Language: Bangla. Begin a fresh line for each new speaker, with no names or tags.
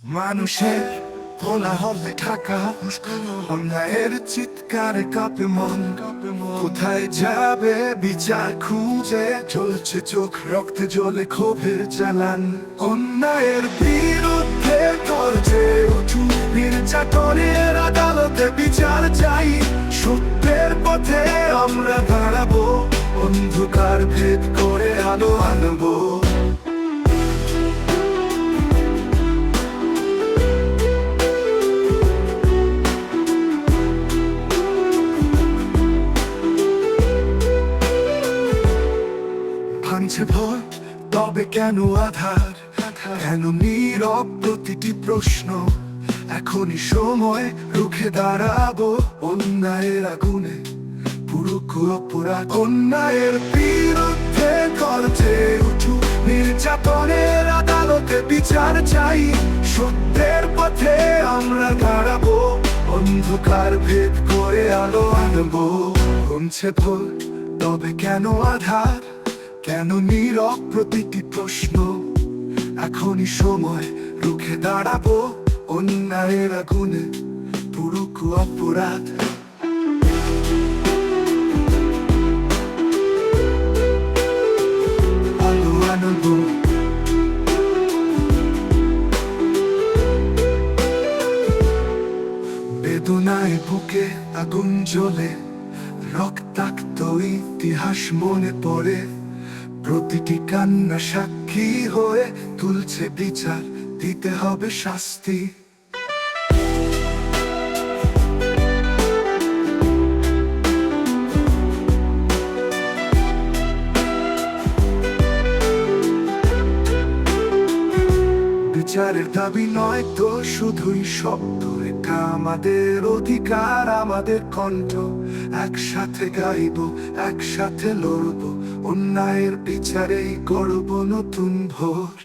মানুষের ভোলা হবে ঢাকা, অন্যায়ের চিৎকারে কাঁপে মন। কোথায় যাবে বিচার খুঁজে, চলছে চোখ রক্তে জ্বলে ক্ষোভের জ্বালান। অন্যায়ের বিরুদ্ধে গর্জে উঠুন, নির্যাতনের আদালতে বিচার চাই। সত্যের পথে আমরা দাঁড়াবো, অন্ধকার ভেদ করে আলো আনবো। ভাঙছে ভয়, তবে কেন আধার? কেন নীরব প্রতিটি প্রশ্ন? এখনই সময় রুখে দাঁড়াবো অন্যায়ের আগুনে, পুরো অপরাধ। অন্যায়ের বিরুদ্ধে গর্জে উঠু, নির্যাতনের আদালতে বিচার চাই। সত্যের পথে আমরা দাঁড়াবো, অন্ধকার ভেদ করে আলো আনবো। কমছে ভয়, তবে কেন আধার? কেন নীরব প্রতিটি প্রশ্ন? এখনই সময় রুখে দাঁড়াবো অন্যায়ের আগুনে, পুরো অপরাধ। আলো আনবো, বেদনায় বুকে আগুন জ্বলে, রক্তাক্ত ইতিহাস মনে পড়ে। প্রতিটি কান্না সাক্ষী হয়ে তুলছে বিচার, দিতে হবে শাস্তি। বিচারের দাবি নয় তো শুধুই শব্দ, এটা আমাদের অধিকার, আমাদের কণ্ঠ। একসাথে গাইবো, একসাথে লড়বো, অন্যায়ের বিচারেই গড়ব নতুন ভোর।